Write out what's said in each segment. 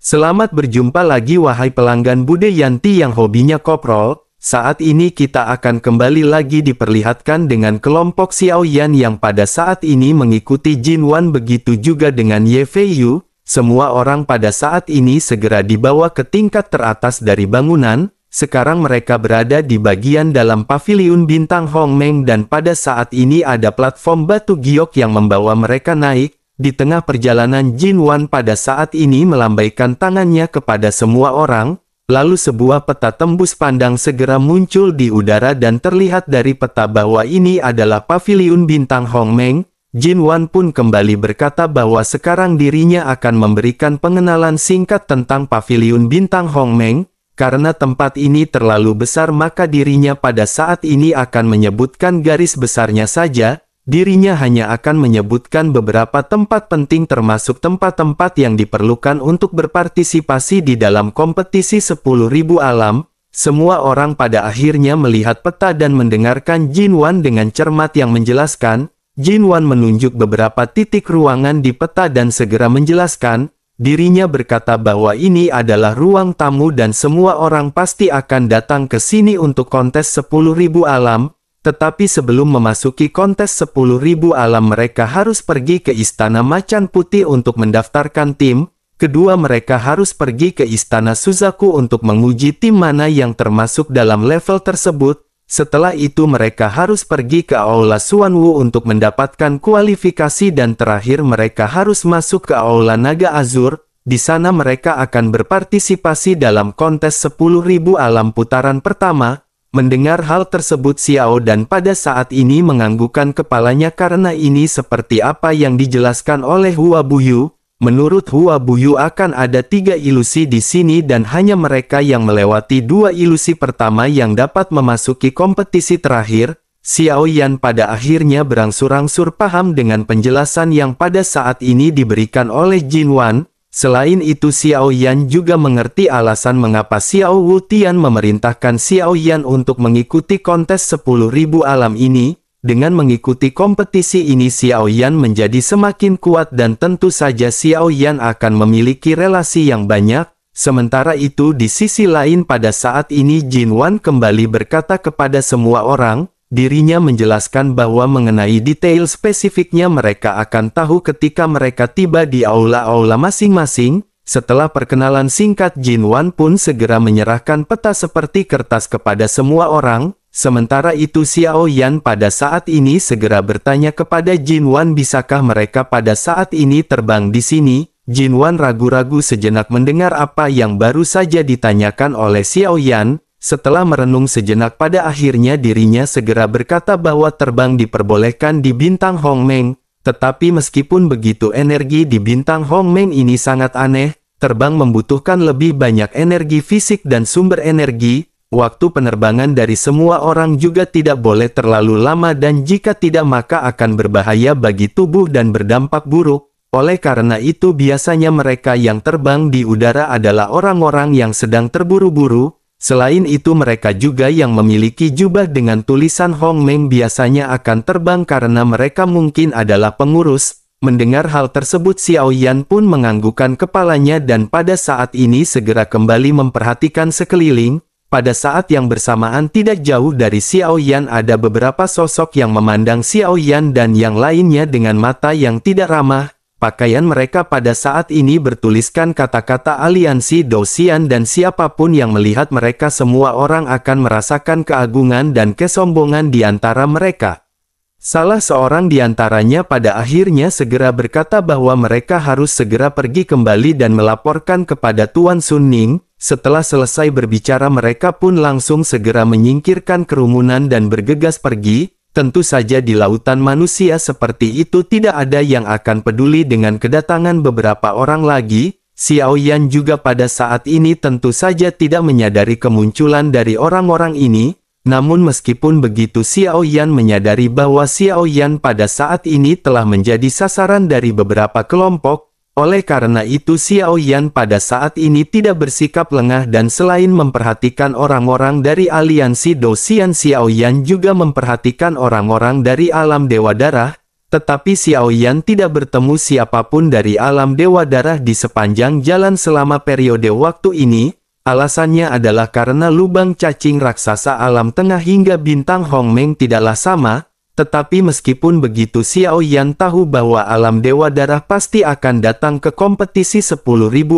Selamat berjumpa lagi wahai pelanggan Bude Yanti yang hobinya koprol. Saat ini kita akan kembali lagi diperlihatkan dengan kelompok Xiaoyan yang pada saat ini mengikuti Jinwan, begitu juga dengan Ye Feiyu. Semua orang pada saat ini segera dibawa ke tingkat teratas dari bangunan. Sekarang mereka berada di bagian dalam paviliun bintang Hongmeng dan pada saat ini ada platform batu giok yang membawa mereka naik. Di tengah perjalanan, Jinwan pada saat ini melambaikan tangannya kepada semua orang, lalu sebuah peta tembus pandang segera muncul di udara dan terlihat dari peta bahwa ini adalah paviliun bintang Hongmeng. Jinwan pun kembali berkata bahwa sekarang dirinya akan memberikan pengenalan singkat tentang paviliun bintang Hongmeng. Karena tempat ini terlalu besar maka dirinya pada saat ini akan menyebutkan garis besarnya saja. Dirinya hanya akan menyebutkan beberapa tempat penting termasuk tempat-tempat yang diperlukan untuk berpartisipasi di dalam kompetisi 10.000 alam. Semua orang pada akhirnya melihat peta dan mendengarkan Jinwan dengan cermat yang menjelaskan. Jinwan menunjuk beberapa titik ruangan di peta dan segera menjelaskan. Dirinya berkata bahwa ini adalah ruang tamu dan semua orang pasti akan datang ke sini untuk kontes 10.000 alam. Tetapi sebelum memasuki kontes 10.000 alam mereka harus pergi ke Istana Macan Putih untuk mendaftarkan tim. Kedua mereka harus pergi ke Istana Suzaku untuk menguji tim mana yang termasuk dalam level tersebut. Setelah itu mereka harus pergi ke Aula Xuanwu untuk mendapatkan kualifikasi dan terakhir mereka harus masuk ke Aula Naga Azur. Di sana mereka akan berpartisipasi dalam kontes 10.000 alam putaran pertama. Mendengar hal tersebut Xiao dan pada saat ini menganggukkan kepalanya karena ini seperti apa yang dijelaskan oleh Hua Buyu. Menurut Hua Buyu akan ada 3 ilusi di sini dan hanya mereka yang melewati 2 ilusi pertama yang dapat memasuki kompetisi terakhir. Xiaoyan pada akhirnya berangsur-angsur paham dengan penjelasan yang pada saat ini diberikan oleh Jinwan. Selain itu Xiaoyan juga mengerti alasan mengapa Xiao Wutian memerintahkan Xiaoyan untuk mengikuti kontes 10.000 alam ini. Dengan mengikuti kompetisi ini Xiaoyan menjadi semakin kuat dan tentu saja Xiaoyan akan memiliki relasi yang banyak. Sementara itu di sisi lain pada saat ini Jinwan kembali berkata kepada semua orang. Dirinya menjelaskan bahwa mengenai detail spesifiknya mereka akan tahu ketika mereka tiba di aula-aula masing-masing. Setelah perkenalan singkat Jinwan pun segera menyerahkan peta seperti kertas kepada semua orang. Sementara itu Xiaoyan pada saat ini segera bertanya kepada Jinwan bisakah mereka pada saat ini terbang di sini. Jinwan ragu-ragu sejenak mendengar apa yang baru saja ditanyakan oleh Xiaoyan. Setelah merenung sejenak pada akhirnya dirinya segera berkata bahwa terbang diperbolehkan di bintang Hongmeng. Tetapi meskipun begitu energi di bintang Hongmeng ini sangat aneh, terbang membutuhkan lebih banyak energi fisik dan sumber energi. Waktu penerbangan dari semua orang juga tidak boleh terlalu lama dan jika tidak maka akan berbahaya bagi tubuh dan berdampak buruk. Oleh karena itu biasanya mereka yang terbang di udara adalah orang-orang yang sedang terburu-buru. Selain itu mereka juga yang memiliki jubah dengan tulisan Hongmeng biasanya akan terbang karena mereka mungkin adalah pengurus. Mendengar hal tersebut Xiaoyan pun menganggukkan kepalanya dan pada saat ini segera kembali memperhatikan sekeliling. Pada saat yang bersamaan tidak jauh dari Xiaoyan ada beberapa sosok yang memandang Xiaoyan dan yang lainnya dengan mata yang tidak ramah. Pakaian mereka pada saat ini bertuliskan kata-kata aliansi Douxian dan siapapun yang melihat mereka semua orang akan merasakan keagungan dan kesombongan di antara mereka. Salah seorang di antaranya pada akhirnya segera berkata bahwa mereka harus segera pergi kembali dan melaporkan kepada Tuan Sun Ning. Setelah selesai berbicara mereka pun langsung segera menyingkirkan kerumunan dan bergegas pergi. Tentu saja di lautan manusia seperti itu tidak ada yang akan peduli dengan kedatangan beberapa orang lagi. Xiaoyan juga pada saat ini tentu saja tidak menyadari kemunculan dari orang-orang ini. Namun meskipun begitu Xiaoyan menyadari bahwa Xiaoyan pada saat ini telah menjadi sasaran dari beberapa kelompok. Oleh karena itu Xiaoyan pada saat ini tidak bersikap lengah dan selain memperhatikan orang-orang dari aliansi Douxian Xiaoyan juga memperhatikan orang-orang dari alam Dewa Darah. Tetapi Xiao Yan tidak bertemu siapapun dari alam Dewa Darah di sepanjang jalan selama periode waktu ini. Alasannya adalah karena lubang cacing raksasa alam tengah hingga bintang Hongmeng tidaklah sama. Tetapi meskipun begitu Xiao Yan tahu bahwa alam Dewa Darah pasti akan datang ke kompetisi 10.000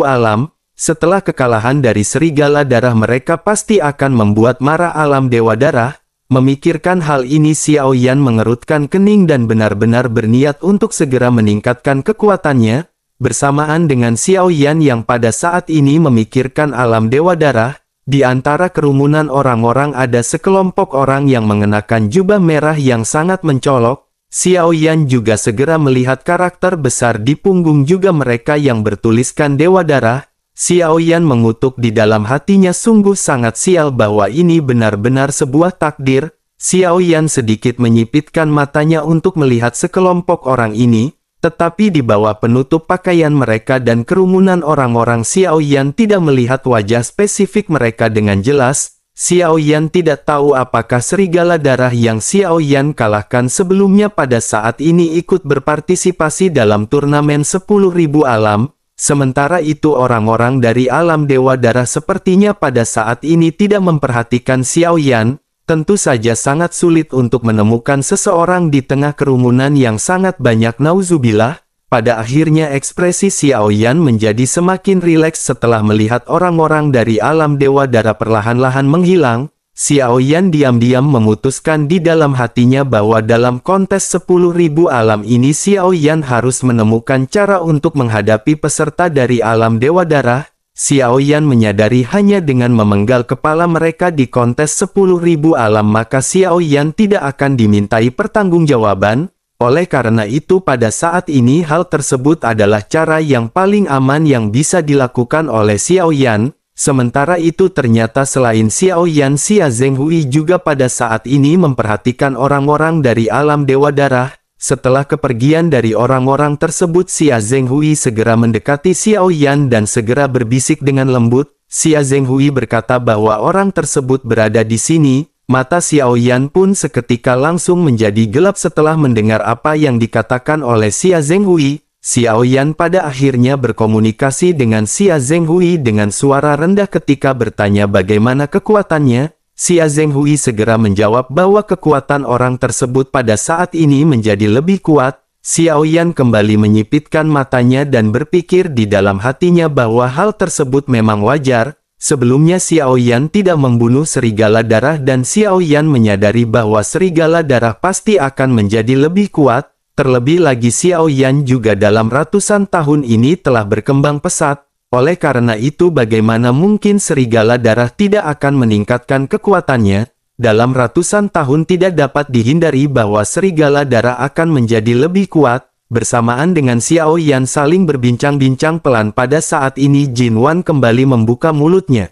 alam. Setelah kekalahan dari Serigala Darah mereka pasti akan membuat marah alam Dewa Darah. Memikirkan hal ini Xiao Yan mengerutkan kening dan benar-benar berniat untuk segera meningkatkan kekuatannya. Bersamaan dengan Xiao Yan yang pada saat ini memikirkan alam Dewa Darah, di antara kerumunan orang-orang ada sekelompok orang yang mengenakan jubah merah yang sangat mencolok. Xiao Yan juga segera melihat karakter besar di punggung juga mereka yang bertuliskan Dewa Darah. Xiao Yan mengutuk di dalam hatinya, sungguh sangat sial bahwa ini benar-benar sebuah takdir. Xiao Yan sedikit menyipitkan matanya untuk melihat sekelompok orang ini, tetapi di bawah penutup pakaian mereka dan kerumunan orang-orang Xiao Yan tidak melihat wajah spesifik mereka dengan jelas. Xiao Yan tidak tahu apakah Serigala Darah yang Xiao Yan kalahkan sebelumnya pada saat ini ikut berpartisipasi dalam turnamen 10.000 alam. Sementara itu orang-orang dari alam Dewa Darah sepertinya pada saat ini tidak memperhatikan Xiao Yan. Tentu saja sangat sulit untuk menemukan seseorang di tengah kerumunan yang sangat banyak. Nauzubillah. Pada akhirnya ekspresi Xiao Yan menjadi semakin rileks setelah melihat orang-orang dari alam Dewa Darah perlahan-lahan menghilang. Xiao Yan diam-diam memutuskan di dalam hatinya bahwa dalam kontes 10.000 alam ini Xiao Yan harus menemukan cara untuk menghadapi peserta dari alam Dewa Darah. Xiao Yan menyadari hanya dengan memenggal kepala mereka di kontes 10.000 alam maka Xiao Yan tidak akan dimintai pertanggungjawaban. Oleh karena itu pada saat ini hal tersebut adalah cara yang paling aman yang bisa dilakukan oleh Xiao Yan. Sementara itu ternyata selain Xiao Yan, Xia Zhenghui juga pada saat ini memperhatikan orang-orang dari alam Dewa Darah. Setelah kepergian dari orang-orang tersebut Xia Zhenghui segera mendekati Xiao Yan dan segera berbisik dengan lembut. Xia Zhenghui berkata bahwa orang tersebut berada di sini. Mata Xiao Yan pun seketika langsung menjadi gelap setelah mendengar apa yang dikatakan oleh Xia Zhenghui. Xiao Yan pada akhirnya berkomunikasi dengan Xia Zhenghui dengan suara rendah ketika bertanya bagaimana kekuatannya. Xia Zhenghui segera menjawab bahwa kekuatan orang tersebut pada saat ini menjadi lebih kuat. Xiao Yan kembali menyipitkan matanya dan berpikir di dalam hatinya bahwa hal tersebut memang wajar. Sebelumnya Xiao Yan tidak membunuh Serigala Darah dan Xiao Yan menyadari bahwa Serigala Darah pasti akan menjadi lebih kuat. Terlebih lagi Xiao Yan juga dalam ratusan tahun ini telah berkembang pesat. Oleh karena itu bagaimana mungkin Serigala Darah tidak akan meningkatkan kekuatannya? Dalam ratusan tahun tidak dapat dihindari bahwa Serigala Darah akan menjadi lebih kuat. Bersamaan dengan Xiao Yan saling berbincang-bincang pelan pada saat ini Jin Wan kembali membuka mulutnya.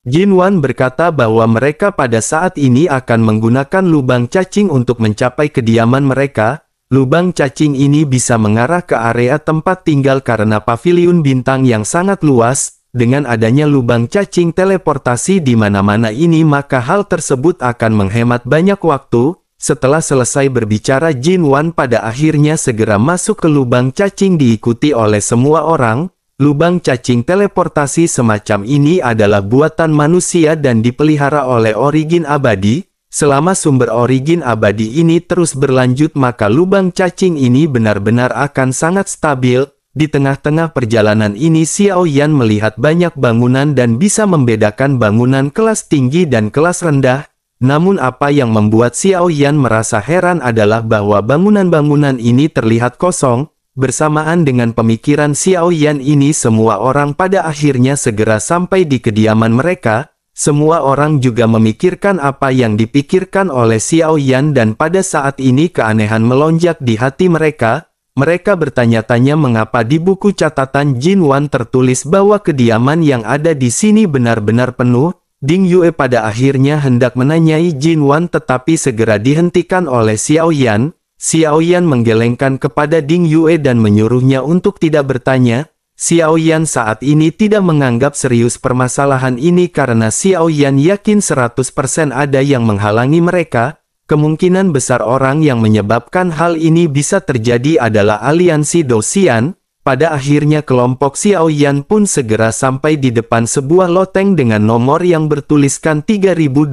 Jin Wan berkata bahwa mereka pada saat ini akan menggunakan lubang cacing untuk mencapai kediaman mereka. Lubang cacing ini bisa mengarah ke area tempat tinggal karena paviliun bintang yang sangat luas. Dengan adanya lubang cacing teleportasi di mana-mana ini maka hal tersebut akan menghemat banyak waktu. Setelah selesai berbicara Jin Wan pada akhirnya segera masuk ke lubang cacing diikuti oleh semua orang. Lubang cacing teleportasi semacam ini adalah buatan manusia dan dipelihara oleh Origin Abadi. Selama sumber Origin Abadi ini terus berlanjut maka lubang cacing ini benar-benar akan sangat stabil. Di tengah-tengah perjalanan ini Xiao Yan melihat banyak bangunan dan bisa membedakan bangunan kelas tinggi dan kelas rendah. Namun apa yang membuat Xiao Yan merasa heran adalah bahwa bangunan-bangunan ini terlihat kosong. Bersamaan dengan pemikiran Xiao Yan ini semua orang pada akhirnya segera sampai di kediaman mereka. Semua orang juga memikirkan apa yang dipikirkan oleh Xiao Yan dan pada saat ini keanehan melonjak di hati mereka. Mereka bertanya-tanya mengapa di buku catatan Jin Wan tertulis bahwa kediaman yang ada di sini benar-benar penuh. Ding Yue pada akhirnya hendak menanyai Jin Wan tetapi segera dihentikan oleh Xiao Yan. Xiao Yan menggelengkan kepada Ding Yue dan menyuruhnya untuk tidak bertanya. Xiao Yan saat ini tidak menganggap serius permasalahan ini karena Xiao Yan yakin 100% ada yang menghalangi mereka. Kemungkinan besar orang yang menyebabkan hal ini bisa terjadi adalah aliansi Dosian. Pada akhirnya kelompok Xiaoyan pun segera sampai di depan sebuah loteng dengan nomor yang bertuliskan 3280.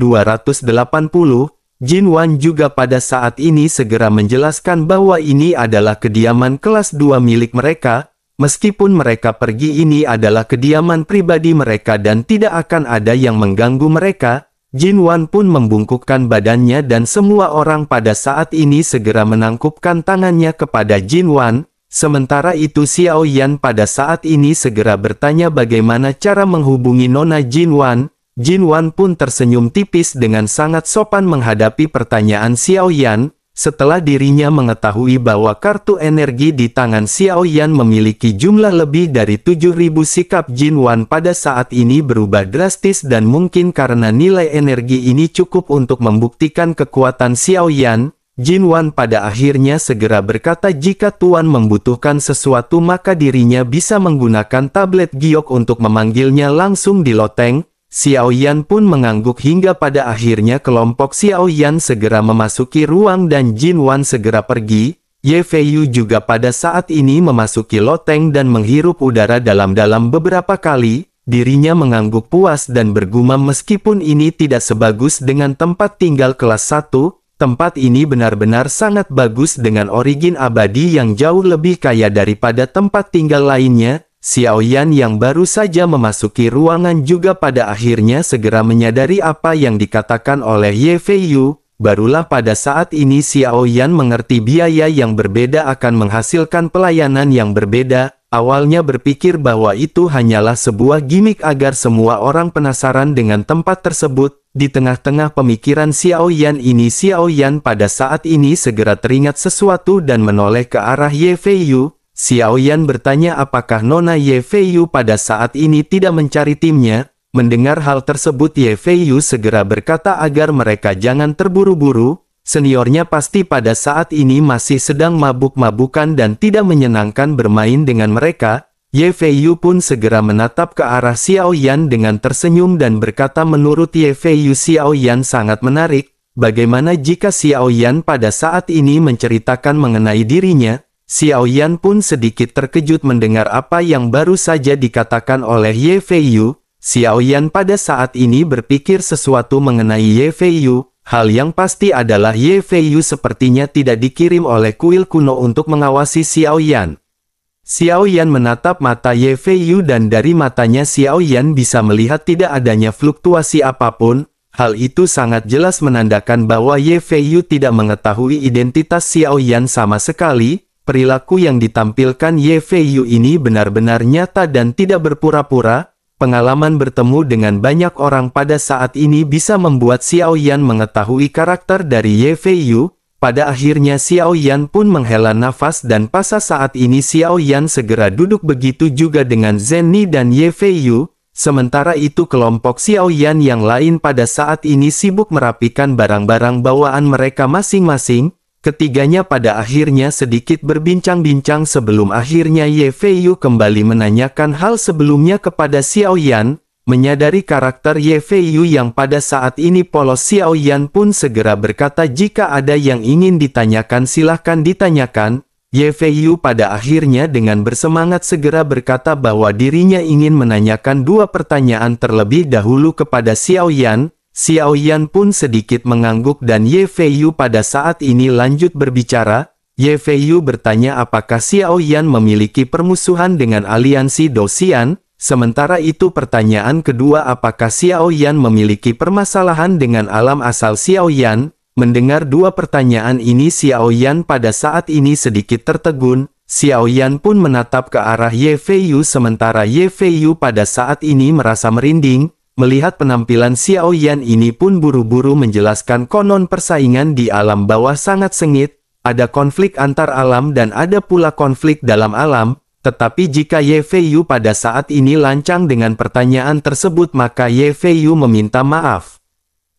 Jin Wan juga pada saat ini segera menjelaskan bahwa ini adalah kediaman kelas 2 milik mereka. Meskipun mereka pergi, ini adalah kediaman pribadi mereka dan tidak akan ada yang mengganggu mereka. Jin Wan pun membungkukkan badannya dan semua orang pada saat ini segera menangkupkan tangannya kepada Jin Wan. Sementara itu Xiaoyan pada saat ini segera bertanya bagaimana cara menghubungi Nona Jin Wan. Jin Wan pun tersenyum tipis dengan sangat sopan menghadapi pertanyaan Xiaoyan. Setelah dirinya mengetahui bahwa kartu energi di tangan Xiaoyan memiliki jumlah lebih dari 7.000, sikap Jin Wan pada saat ini berubah drastis dan mungkin karena nilai energi ini cukup untuk membuktikan kekuatan Xiaoyan. Jin Wan pada akhirnya segera berkata jika Tuan membutuhkan sesuatu maka dirinya bisa menggunakan tablet giok untuk memanggilnya langsung di loteng. Xiaoyan pun mengangguk hingga pada akhirnya kelompok Xiaoyan segera memasuki ruang dan Jin Wan segera pergi. Ye Feiyu juga pada saat ini memasuki loteng dan menghirup udara dalam-dalam beberapa kali. Dirinya mengangguk puas dan bergumam meskipun ini tidak sebagus dengan tempat tinggal kelas 1. Tempat ini benar-benar sangat bagus dengan origin abadi yang jauh lebih kaya daripada tempat tinggal lainnya. Xiaoyan yang baru saja memasuki ruangan juga pada akhirnya segera menyadari apa yang dikatakan oleh Ye Feiyu. Barulah pada saat ini Xiaoyan mengerti biaya yang berbeda akan menghasilkan pelayanan yang berbeda. Awalnya berpikir bahwa itu hanyalah sebuah gimmick agar semua orang penasaran dengan tempat tersebut. Di tengah-tengah pemikiran Xiaoyan ini, Xiaoyan pada saat ini segera teringat sesuatu dan menoleh ke arah Ye Feiyu. Xiaoyan bertanya apakah Nona Ye Feiyu pada saat ini tidak mencari timnya. Mendengar hal tersebut Ye Feiyu segera berkata agar mereka jangan terburu-buru. Seniornya pasti pada saat ini masih sedang mabuk-mabukan dan tidak menyenangkan bermain dengan mereka. Ye Feiyu pun segera menatap ke arah Xiaoyan dengan tersenyum dan berkata menurut Ye Feiyu Xiaoyan sangat menarik. Bagaimana jika Xiaoyan pada saat ini menceritakan mengenai dirinya? Xiaoyan pun sedikit terkejut mendengar apa yang baru saja dikatakan oleh Ye Feiyu. Xiaoyan pada saat ini berpikir sesuatu mengenai Ye Feiyu. Hal yang pasti adalah Ye Feiyu sepertinya tidak dikirim oleh kuil kuno untuk mengawasi Xiaoyan. Xiaoyan menatap mata Ye Feiyu dan dari matanya Xiaoyan bisa melihat tidak adanya fluktuasi apapun. Hal itu sangat jelas menandakan bahwa Ye Feiyu tidak mengetahui identitas Xiaoyan sama sekali. Perilaku yang ditampilkan Ye Feiyu ini benar-benar nyata dan tidak berpura-pura. Pengalaman bertemu dengan banyak orang pada saat ini bisa membuat Xiaoyan mengetahui karakter dari Ye Feiyu. Pada akhirnya Xiaoyan pun menghela nafas dan pas saat ini Xiaoyan segera duduk, begitu juga dengan Zenni dan Ye Feiyu. Sementara itu kelompok Xiaoyan yang lain pada saat ini sibuk merapikan barang-barang bawaan mereka masing-masing. Ketiganya pada akhirnya sedikit berbincang-bincang sebelum akhirnya Ye Feiyu kembali menanyakan hal sebelumnya kepada Xiaoyan. Menyadari karakter Ye Feiyu yang pada saat ini polos, Xiaoyan pun segera berkata jika ada yang ingin ditanyakan silahkan ditanyakan. Ye Feiyu pada akhirnya dengan bersemangat segera berkata bahwa dirinya ingin menanyakan dua pertanyaan terlebih dahulu kepada Xiaoyan. Xiaoyan pun sedikit mengangguk dan Ye Feiyu pada saat ini lanjut berbicara. Ye Feiyu bertanya apakah Xiaoyan memiliki permusuhan dengan aliansi Dosian. Sementara itu pertanyaan kedua apakah Xiaoyan memiliki permasalahan dengan alam asal Xiaoyan. Mendengar dua pertanyaan ini Xiaoyan pada saat ini sedikit tertegun. Xiaoyan pun menatap ke arah Ye Feiyu sementara Ye Feiyu pada saat ini merasa merinding. Melihat penampilan Xiaoyan ini pun buru-buru menjelaskan konon persaingan di alam bawah sangat sengit. Ada konflik antar alam dan ada pula konflik dalam alam. Tetapi jika Ye Feiyu pada saat ini lancang dengan pertanyaan tersebut maka Ye Feiyu meminta maaf.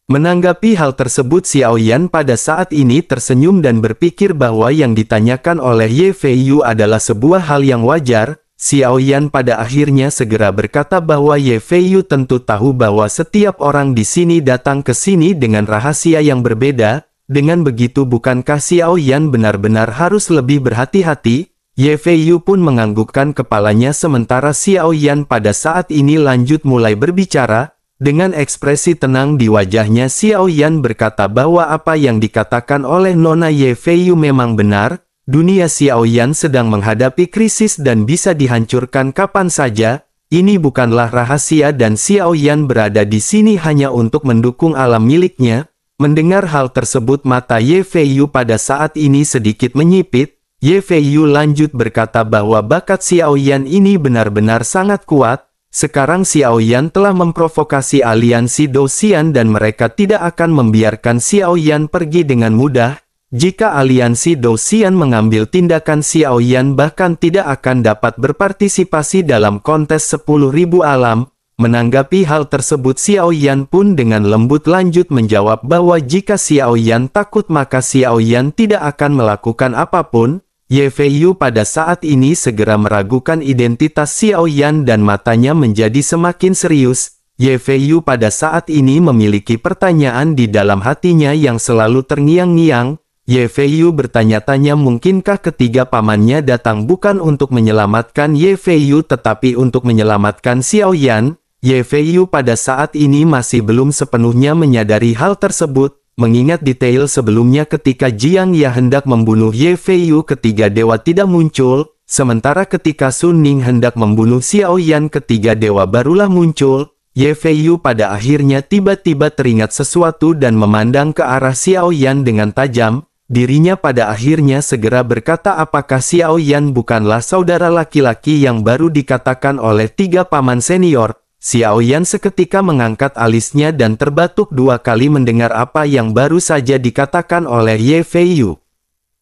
Menanggapi hal tersebut Xiaoyan pada saat ini tersenyum dan berpikir bahwa yang ditanyakan oleh Ye Feiyu adalah sebuah hal yang wajar. Xiaoyan pada akhirnya segera berkata bahwa Ye Feiyu tentu tahu bahwa setiap orang di sini datang ke sini dengan rahasia yang berbeda. Dengan begitu bukankah Xiao Yan benar-benar harus lebih berhati-hati? Ye Feiyu pun menganggukkan kepalanya sementara Xiao Yan pada saat ini lanjut mulai berbicara. Dengan ekspresi tenang di wajahnya Xiao Yan berkata bahwa apa yang dikatakan oleh Nona Ye Feiyu memang benar. Dunia Xiao Yan sedang menghadapi krisis dan bisa dihancurkan kapan saja. Ini bukanlah rahasia dan Xiao Yan berada di sini hanya untuk mendukung alam miliknya. Mendengar hal tersebut mata Ye Feiyu pada saat ini sedikit menyipit. Ye Feiyu lanjut berkata bahwa bakat Xiao Yan ini benar-benar sangat kuat. Sekarang Xiao Yan telah memprovokasi aliansi Dou-Xian dan mereka tidak akan membiarkan Xiao Yan pergi dengan mudah. Jika aliansi Dou-Xian mengambil tindakan, Xiao Yan bahkan tidak akan dapat berpartisipasi dalam kontes 10.000 alam. Menanggapi hal tersebut Xiao Yan pun dengan lembut lanjut menjawab bahwa jika Xiao Yan takut maka Xiao Yan tidak akan melakukan apapun. Ye Feiyu pada saat ini segera meragukan identitas Xiao Yan dan matanya menjadi semakin serius. Ye Feiyu pada saat ini memiliki pertanyaan di dalam hatinya yang selalu terngiang-ngiang. Ye Feiyu bertanya-tanya mungkinkah ketiga pamannya datang bukan untuk menyelamatkan Ye Feiyu tetapi untuk menyelamatkan Xiao Yan. Ye Feiyu pada saat ini masih belum sepenuhnya menyadari hal tersebut. Mengingat detail sebelumnya ketika Jiang Ya hendak membunuh Ye Feiyu ketiga dewa tidak muncul, sementara ketika Sun Ning hendak membunuh Xiao Yan ketiga dewa barulah muncul. Ye Feiyu pada akhirnya tiba-tiba teringat sesuatu dan memandang ke arah Xiao Yan dengan tajam. Dirinya pada akhirnya segera berkata apakah Xiao Yan bukanlah saudara laki-laki yang baru dikatakan oleh tiga paman senior. Xiao Yan seketika mengangkat alisnya dan terbatuk dua kali mendengar apa yang baru saja dikatakan oleh Ye Feiyu.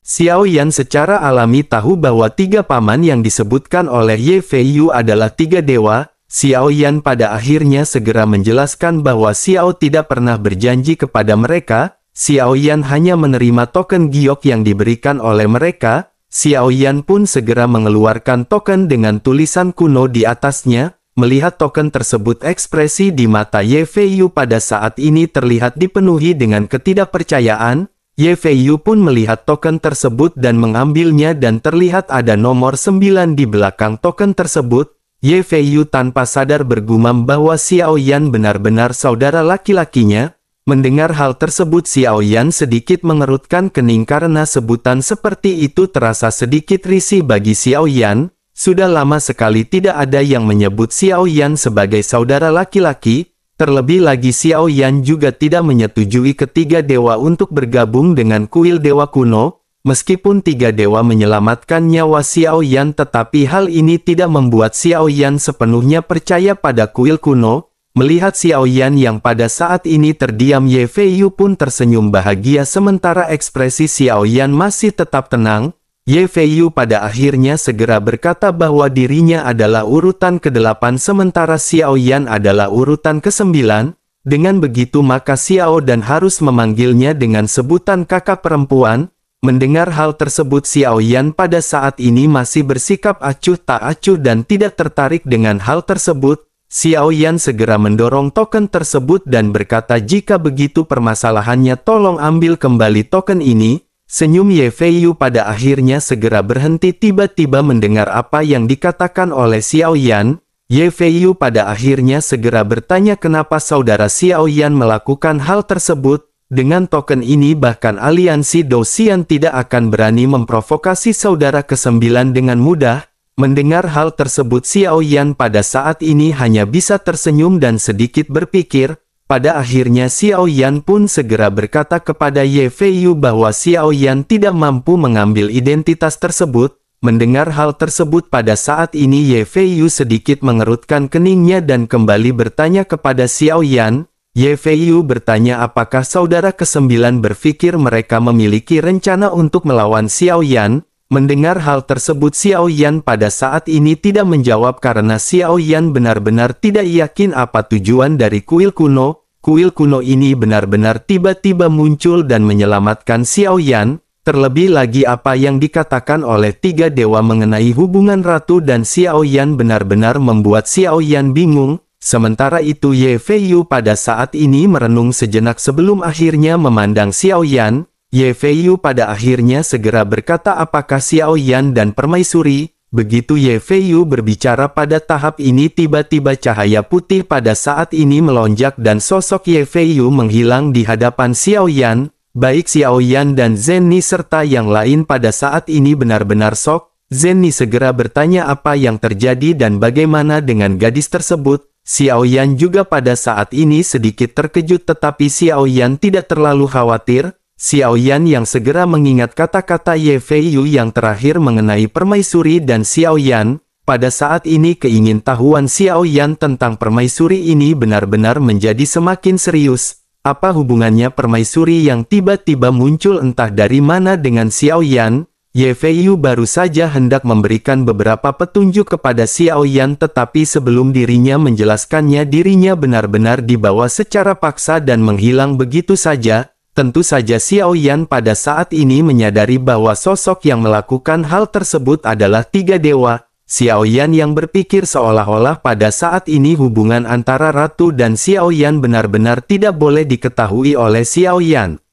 Xiao Yan secara alami tahu bahwa tiga paman yang disebutkan oleh Ye Feiyu adalah tiga dewa. Xiao Yan pada akhirnya segera menjelaskan bahwa Xiao tidak pernah berjanji kepada mereka. Xiao Yan hanya menerima token giok yang diberikan oleh mereka. Xiao Yan pun segera mengeluarkan token dengan tulisan kuno di atasnya. Melihat token tersebut ekspresi di mata Ye Feiyu pada saat ini terlihat dipenuhi dengan ketidakpercayaan. Ye Feiyu pun melihat token tersebut dan mengambilnya dan terlihat ada nomor 9 di belakang token tersebut. Ye Feiyu tanpa sadar bergumam bahwa Xiao Yan benar-benar saudara laki-lakinya. Mendengar hal tersebut Xiao Yan sedikit mengerutkan kening karena sebutan seperti itu terasa sedikit risih bagi Xiao Yan. Sudah lama sekali tidak ada yang menyebut Xiao Yan sebagai saudara laki-laki, terlebih lagi Xiao Yan juga tidak menyetujui ketiga dewa untuk bergabung dengan kuil dewa kuno. Meskipun tiga dewa menyelamatkan nyawa Xiao Yan tetapi hal ini tidak membuat Xiao Yan sepenuhnya percaya pada kuil kuno. Melihat Xiao Yan yang pada saat ini terdiam Ye Feiyu pun tersenyum bahagia sementara ekspresi Xiao Yan masih tetap tenang. Ye Feiyu pada akhirnya segera berkata bahwa dirinya adalah urutan ke-8 sementara Xiao Yan adalah urutan ke-9. Dengan begitu maka Xiao dan harus memanggilnya dengan sebutan kakak perempuan. Mendengar hal tersebut Xiao Yan pada saat ini masih bersikap acuh tak acuh dan tidak tertarik dengan hal tersebut. Xiao Yan segera mendorong token tersebut dan berkata jika begitu permasalahannya tolong ambil kembali token ini. Senyum Ye Feiyu pada akhirnya segera berhenti tiba-tiba mendengar apa yang dikatakan oleh Xiao Yan. Ye Feiyu pada akhirnya segera bertanya kenapa saudara Xiao Yan melakukan hal tersebut. Dengan token ini bahkan aliansi Dou-Xian tidak akan berani memprovokasi saudara ke-9 dengan mudah. Mendengar hal tersebut Xiao Yan pada saat ini hanya bisa tersenyum dan sedikit berpikir. Pada akhirnya Xiao Yan pun segera berkata kepada Ye Feiyu bahwa Xiao Yan tidak mampu mengambil identitas tersebut. Mendengar hal tersebut pada saat ini Ye Feiyu sedikit mengerutkan keningnya dan kembali bertanya kepada Xiao Yan. Ye Feiyu bertanya apakah saudara ke-9 berpikir mereka memiliki rencana untuk melawan Xiao Yan. Mendengar hal tersebut Xiao Yan pada saat ini tidak menjawab karena Xiao Yan benar-benar tidak yakin apa tujuan dari kuil kuno. Kuil kuno ini benar-benar tiba-tiba muncul dan menyelamatkan Xiao Yan. Terlebih lagi apa yang dikatakan oleh tiga dewa mengenai hubungan ratu dan Xiao Yan benar-benar membuat Xiao Yan bingung. Sementara itu Ye Feiyu pada saat ini merenung sejenak sebelum akhirnya memandang Xiao Yan. Ye Feiyu pada akhirnya segera berkata apakah Xiao Yan dan permaisuri. Begitu Ye Feiyu berbicara pada tahap ini tiba-tiba cahaya putih pada saat ini melonjak dan sosok Ye Feiyu menghilang di hadapan Xiao Yan. Baik Xiao Yan dan Zenni serta yang lain pada saat ini benar-benar shock. Zenni segera bertanya apa yang terjadi dan bagaimana dengan gadis tersebut. Xiao Yan juga pada saat ini sedikit terkejut tetapi Xiao Yan tidak terlalu khawatir. Xiao Yan yang segera mengingat kata-kata Ye Feiyu yang terakhir mengenai permaisuri dan Xiao Yan. Pada saat ini keingintahuan Xiao Yan tentang permaisuri ini benar-benar menjadi semakin serius. Apa hubungannya permaisuri yang tiba-tiba muncul entah dari mana dengan Xiao Yan? Ye Feiyu baru saja hendak memberikan beberapa petunjuk kepada Xiao Yan tetapi sebelum dirinya menjelaskannya dirinya benar-benar dibawa secara paksa dan menghilang begitu saja. Tentu saja Xiao Yan pada saat ini menyadari bahwa sosok yang melakukan hal tersebut adalah tiga dewa. Xiao Yan yang berpikir seolah-olah pada saat ini hubungan antara Ratu dan Xiao Yan benar-benar tidak boleh diketahui oleh Xiao Yan.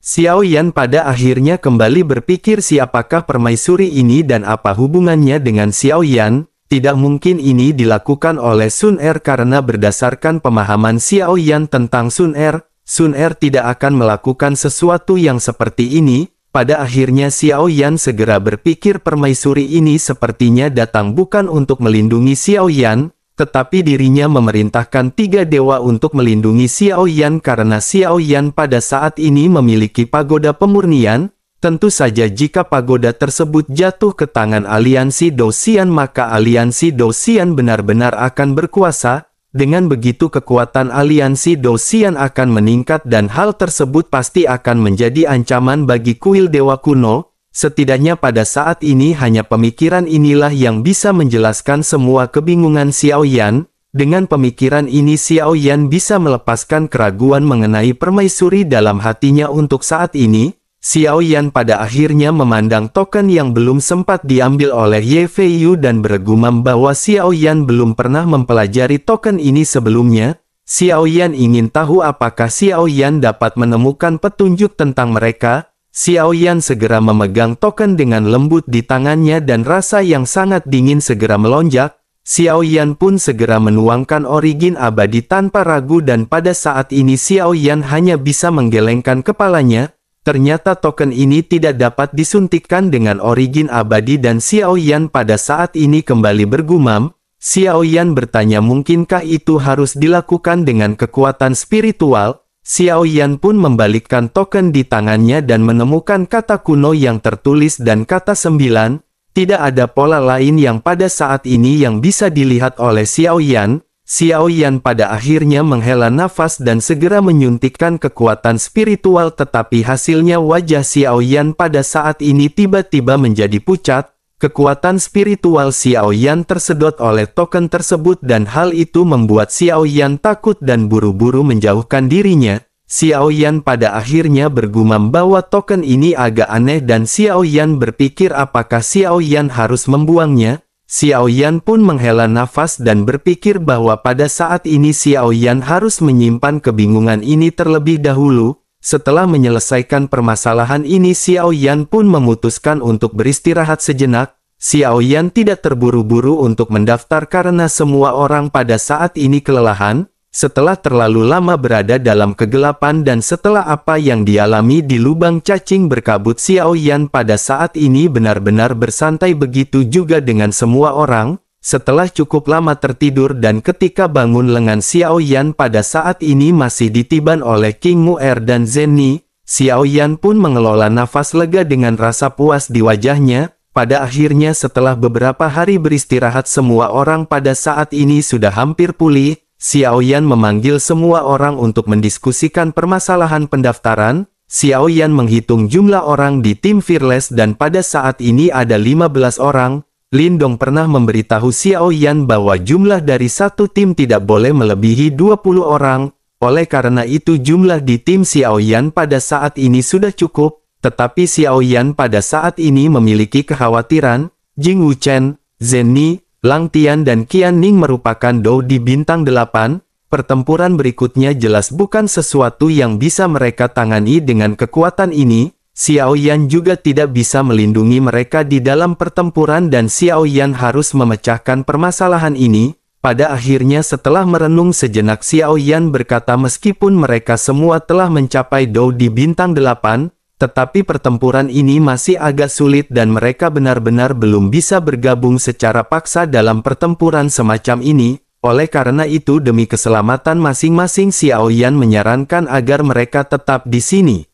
Xiao Yan pada akhirnya kembali berpikir siapakah permaisuri ini dan apa hubungannya dengan Xiao Yan. Tidak mungkin ini dilakukan oleh Sun Er karena berdasarkan pemahaman Xiao Yan tentang Sun Er tidak akan melakukan sesuatu yang seperti ini. Pada akhirnya Xiao Yan segera berpikir permaisuri ini sepertinya datang bukan untuk melindungi Xiao Yan, tetapi dirinya memerintahkan tiga dewa untuk melindungi Xiao Yan karena Xiao Yan pada saat ini memiliki pagoda pemurnian. Tentu saja jika pagoda tersebut jatuh ke tangan aliansi Dou Xian maka aliansi Dou Xian benar-benar akan berkuasa. Dengan begitu kekuatan aliansi Dou Xian akan meningkat dan hal tersebut pasti akan menjadi ancaman bagi kuil dewa kuno. Setidaknya pada saat ini hanya pemikiran inilah yang bisa menjelaskan semua kebingungan Xiao Yan. Dengan pemikiran ini Xiao Yan bisa melepaskan keraguan mengenai permaisuri dalam hatinya untuk saat ini. Xiao Yan pada akhirnya memandang token yang belum sempat diambil oleh Ye Feiyu dan bergumam bahwa Xiao Yan belum pernah mempelajari token ini sebelumnya. Xiao Yan ingin tahu apakah Xiao Yan dapat menemukan petunjuk tentang mereka. Xiao Yan segera memegang token dengan lembut di tangannya dan rasa yang sangat dingin segera melonjak. Xiao Yan pun segera menuangkan origin abadi tanpa ragu dan pada saat ini Xiao Yan hanya bisa menggelengkan kepalanya. Ternyata token ini tidak dapat disuntikkan dengan origin abadi dan Xiao Yan pada saat ini kembali bergumam. Xiao Yan bertanya mungkinkah itu harus dilakukan dengan kekuatan spiritual? Xiao Yan pun membalikkan token di tangannya dan menemukan kata kuno yang tertulis dan kata 9. Tidak ada pola lain yang pada saat ini yang bisa dilihat oleh Xiao Yan. Xiao Yan pada akhirnya menghela nafas dan segera menyuntikkan kekuatan spiritual tetapi hasilnya wajah Xiao Yan pada saat ini tiba-tiba menjadi pucat. Kekuatan spiritual Xiao Yan tersedot oleh token tersebut dan hal itu membuat Xiao Yan takut dan buru-buru menjauhkan dirinya. Xiao Yan pada akhirnya bergumam bahwa token ini agak aneh dan Xiao Yan berpikir apakah Xiao Yan harus membuangnya. Xiao Yan pun menghela nafas dan berpikir bahwa pada saat ini Xiao Yan harus menyimpan kebingungan ini terlebih dahulu. Setelah menyelesaikan permasalahan ini Xiao Yan pun memutuskan untuk beristirahat sejenak. Xiao Yan tidak terburu-buru untuk mendaftar karena semua orang pada saat ini kelelahan. Setelah terlalu lama berada dalam kegelapan dan setelah apa yang dialami di lubang cacing berkabut Xiao Yan pada saat ini benar-benar bersantai begitu juga dengan semua orang. Setelah cukup lama tertidur dan ketika bangun lengan Xiao Yan pada saat ini masih ditiban oleh King Mu'er dan Zenni. Xiao Yan pun mengelola nafas lega dengan rasa puas di wajahnya. Pada akhirnya setelah beberapa hari beristirahat semua orang pada saat ini sudah hampir pulih. Xiao Yan memanggil semua orang untuk mendiskusikan permasalahan pendaftaran. Xiao Yan menghitung jumlah orang di tim Fearless dan pada saat ini ada 15 orang. Lin Dong pernah memberitahu Xiao Yan bahwa jumlah dari satu tim tidak boleh melebihi 20 orang. Oleh karena itu jumlah di tim Xiao Yan pada saat ini sudah cukup. Tetapi Xiao Yan pada saat ini memiliki kekhawatiran. Jing Wuchen, Zenni, Lang Tian dan Qian Ning merupakan Dou di bintang 8. Pertempuran berikutnya jelas bukan sesuatu yang bisa mereka tangani dengan kekuatan ini. Xiao Yan juga tidak bisa melindungi mereka di dalam pertempuran dan Xiao Yan harus memecahkan permasalahan ini. Pada akhirnya setelah merenung sejenak Xiao Yan berkata meskipun mereka semua telah mencapai Dou di bintang 8, tetapi pertempuran ini masih agak sulit dan mereka benar-benar belum bisa bergabung secara paksa dalam pertempuran semacam ini. Oleh karena itu demi keselamatan masing-masing Xiao Yan menyarankan agar mereka tetap di sini.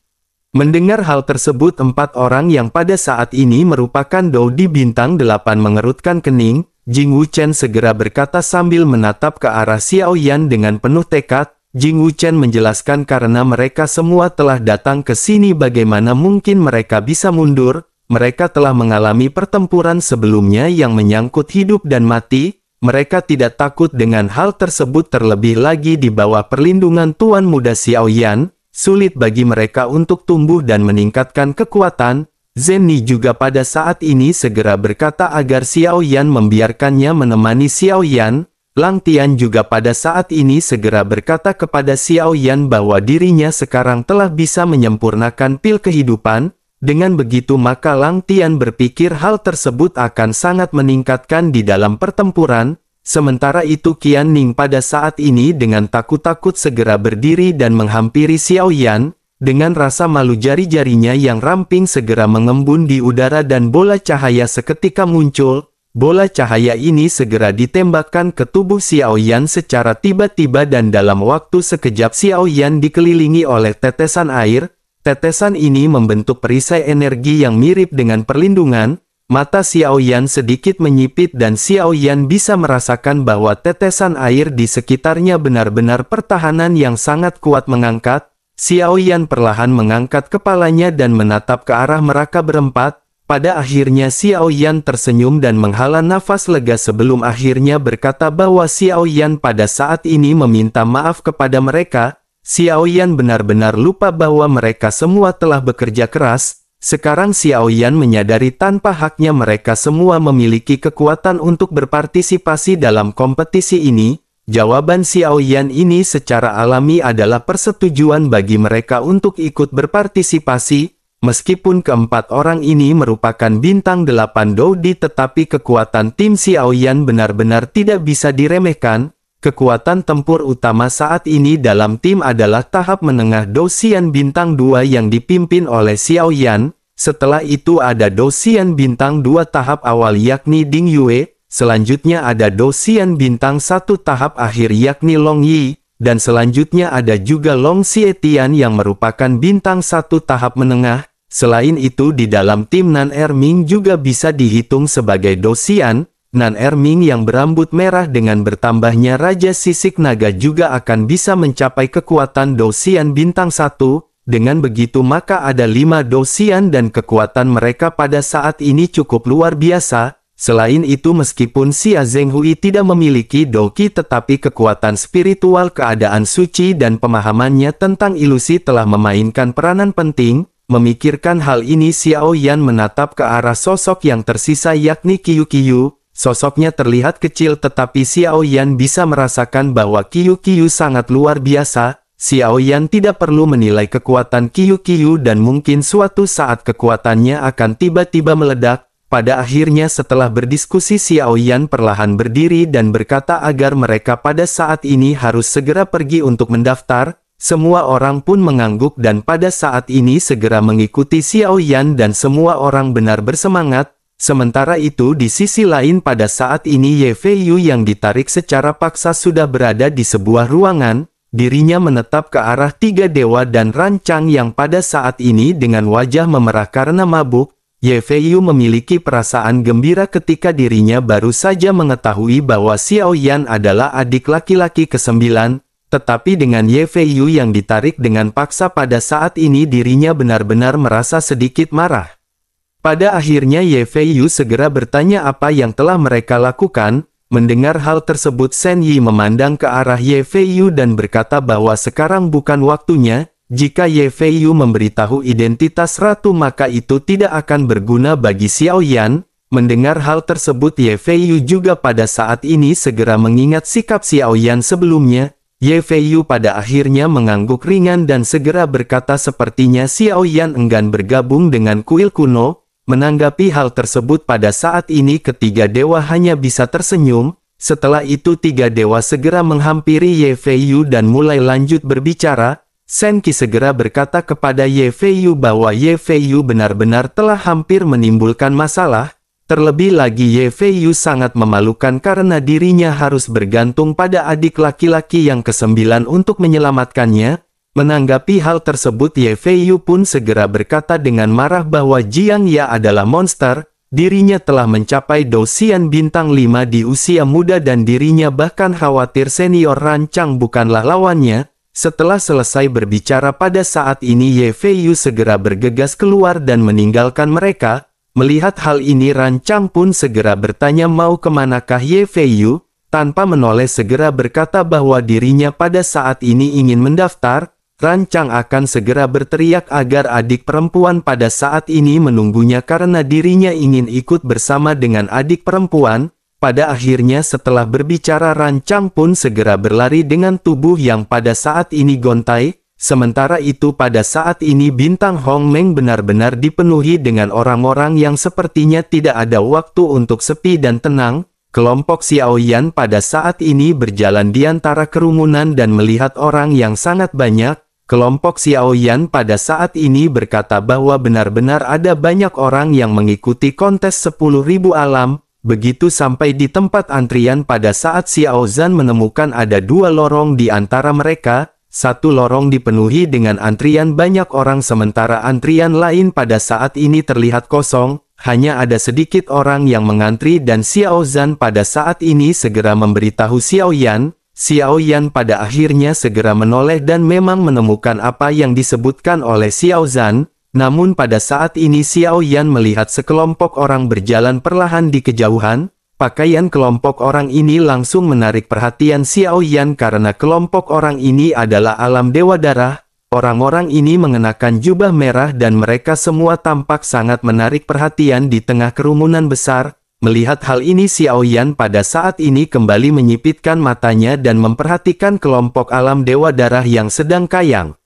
Mendengar hal tersebut 4 orang yang pada saat ini merupakan Dou di bintang 8 mengerutkan kening. Jing Wuchen segera berkata sambil menatap ke arah Xiao Yan dengan penuh tekad. Jing Wuchen menjelaskan karena mereka semua telah datang ke sini bagaimana mungkin mereka bisa mundur. Mereka telah mengalami pertempuran sebelumnya yang menyangkut hidup dan mati. Mereka tidak takut dengan hal tersebut terlebih lagi di bawah perlindungan Tuan Muda Xiao Yan. Sulit bagi mereka untuk tumbuh dan meningkatkan kekuatan. Zenni juga pada saat ini segera berkata agar Xiao Yan membiarkannya menemani Xiao Yan. Lang Tian juga pada saat ini segera berkata kepada Xiao Yan bahwa dirinya sekarang telah bisa menyempurnakan pil kehidupan. Dengan begitu maka Lang Tian berpikir hal tersebut akan sangat meningkatkan di dalam pertempuran. Sementara itu Qian Ning pada saat ini dengan takut-takut segera berdiri dan menghampiri Xiao Yan. Dengan rasa malu jari-jarinya yang ramping segera mengembun di udara dan bola cahaya seketika muncul. Bola cahaya ini segera ditembakkan ke tubuh Xiao Yan secara tiba-tiba dan dalam waktu sekejap Xiao Yan dikelilingi oleh tetesan air. Tetesan ini membentuk perisai energi yang mirip dengan perlindungan. Mata Xiao Yan sedikit menyipit dan Xiao Yan bisa merasakan bahwa tetesan air di sekitarnya benar-benar pertahanan yang sangat kuat mengangkat. Xiao Yan perlahan mengangkat kepalanya dan menatap ke arah mereka berempat. Pada akhirnya Xiao Yan tersenyum dan menghela nafas lega sebelum akhirnya berkata bahwa Xiao Yan pada saat ini meminta maaf kepada mereka. Xiao Yan benar-benar lupa bahwa mereka semua telah bekerja keras. Sekarang Xiao Yan menyadari tanpa haknya mereka semua memiliki kekuatan untuk berpartisipasi dalam kompetisi ini. Jawaban Xiao Yan ini secara alami adalah persetujuan bagi mereka untuk ikut berpartisipasi. Meskipun keempat orang ini merupakan bintang 8 Dou di tetapi kekuatan tim Xiao Yan benar-benar tidak bisa diremehkan. Kekuatan tempur utama saat ini dalam tim adalah tahap menengah Dou Xian bintang 2 yang dipimpin oleh Xiao Yan. Setelah itu ada Dou Xian bintang 2 tahap awal yakni Ding Yue. Selanjutnya ada Dou Xian bintang 1 tahap akhir yakni Long Yi. Dan selanjutnya ada juga Long Xietian yang merupakan bintang 1 tahap menengah. Selain itu di dalam tim Nan Erming juga bisa dihitung sebagai Dou Xian. Nan Erming yang berambut merah dengan bertambahnya Raja Sisik Naga juga akan bisa mencapai kekuatan Dou Xian bintang 1. Dengan begitu maka ada 5 Dou Xian dan kekuatan mereka pada saat ini cukup luar biasa. Selain itu meskipun Xia Zhenghui tidak memiliki Dou Qi tetapi kekuatan spiritual keadaan suci dan pemahamannya tentang ilusi telah memainkan peranan penting. Memikirkan hal ini Xiao Yan menatap ke arah sosok yang tersisa yakni Qiu Qiu. Sosoknya terlihat kecil tetapi Xiao Yan bisa merasakan bahwa Qiu Qiu sangat luar biasa. Xiao Yan tidak perlu menilai kekuatan Qiu Qiu dan mungkin suatu saat kekuatannya akan tiba-tiba meledak. Pada akhirnya setelah berdiskusi Xiao Yan perlahan berdiri dan berkata agar mereka pada saat ini harus segera pergi untuk mendaftar. Semua orang pun mengangguk dan pada saat ini segera mengikuti Xiao Yan dan semua orang benar bersemangat. Sementara itu di sisi lain pada saat ini Ye Feiyu yang ditarik secara paksa sudah berada di sebuah ruangan. Dirinya menetap ke arah 3 dewa dan rancang yang pada saat ini dengan wajah memerah karena mabuk. Ye Feiyu memiliki perasaan gembira ketika dirinya baru saja mengetahui bahwa Xiao Yan adalah adik laki-laki ke-9, tetapi dengan Ye Feiyu yang ditarik dengan paksa pada saat ini dirinya benar-benar merasa sedikit marah. Pada akhirnya Ye Feiyu segera bertanya apa yang telah mereka lakukan. Mendengar hal tersebut Shen Yi memandang ke arah Ye Feiyu dan berkata bahwa sekarang bukan waktunya. Jika Ye Feiyu memberitahu identitas ratu maka itu tidak akan berguna bagi Xiao Yan. Mendengar hal tersebut Ye Feiyu juga pada saat ini segera mengingat sikap Xiao Yan sebelumnya. Ye Feiyu pada akhirnya mengangguk ringan dan segera berkata sepertinya Xiao Yan enggan bergabung dengan kuil kuno. Menanggapi hal tersebut pada saat ini ketiga dewa hanya bisa tersenyum. Setelah itu tiga dewa segera menghampiri Ye Feiyu dan mulai lanjut berbicara. Shen Qi segera berkata kepada Ye Feiyu bahwa Ye Feiyu benar-benar telah hampir menimbulkan masalah. Terlebih lagi Ye Feiyu sangat memalukan karena dirinya harus bergantung pada adik laki-laki yang kesembilan untuk menyelamatkannya. Menanggapi hal tersebut Ye Feiyu pun segera berkata dengan marah bahwa Jiang Ya adalah monster. Dirinya telah mencapai Douxian bintang 5 di usia muda dan dirinya bahkan khawatir senior rancang bukanlah lawannya. Setelah selesai berbicara pada saat ini Ye Feiyu segera bergegas keluar dan meninggalkan mereka. Melihat hal ini rancang pun segera bertanya mau kemanakah Ye Feiyu. Tanpa menoleh segera berkata bahwa dirinya pada saat ini ingin mendaftar. Rancang akan segera berteriak agar adik perempuan pada saat ini menunggunya karena dirinya ingin ikut bersama dengan adik perempuan. Pada akhirnya setelah berbicara Rancang pun segera berlari dengan tubuh yang pada saat ini gontai. Sementara itu pada saat ini bintang Hongmeng benar-benar dipenuhi dengan orang-orang yang sepertinya tidak ada waktu untuk sepi dan tenang. Kelompok Xiao Yan pada saat ini berjalan di antara kerumunan dan melihat orang yang sangat banyak. Kelompok Xiao Yan pada saat ini berkata bahwa benar-benar ada banyak orang yang mengikuti kontes 10.000 alam. Begitu sampai di tempat antrian pada saat Xiao Zhan menemukan ada dua lorong di antara mereka. Satu lorong dipenuhi dengan antrian banyak orang sementara antrian lain pada saat ini terlihat kosong. Hanya ada sedikit orang yang mengantri dan Xiao Zhan pada saat ini segera memberitahu Xiao Yan. Xiao Yan pada akhirnya segera menoleh dan memang menemukan apa yang disebutkan oleh Xiao Zhan. Namun pada saat ini Xiao Yan melihat sekelompok orang berjalan perlahan di kejauhan. Pakaian kelompok orang ini langsung menarik perhatian Xiao Yan karena kelompok orang ini adalah alam dewa darah. Orang-orang ini mengenakan jubah merah dan mereka semua tampak sangat menarik perhatian di tengah kerumunan besar. Melihat hal ini Xiao Yan pada saat ini kembali menyipitkan matanya dan memperhatikan kelompok alam dewa darah yang sedang kayang.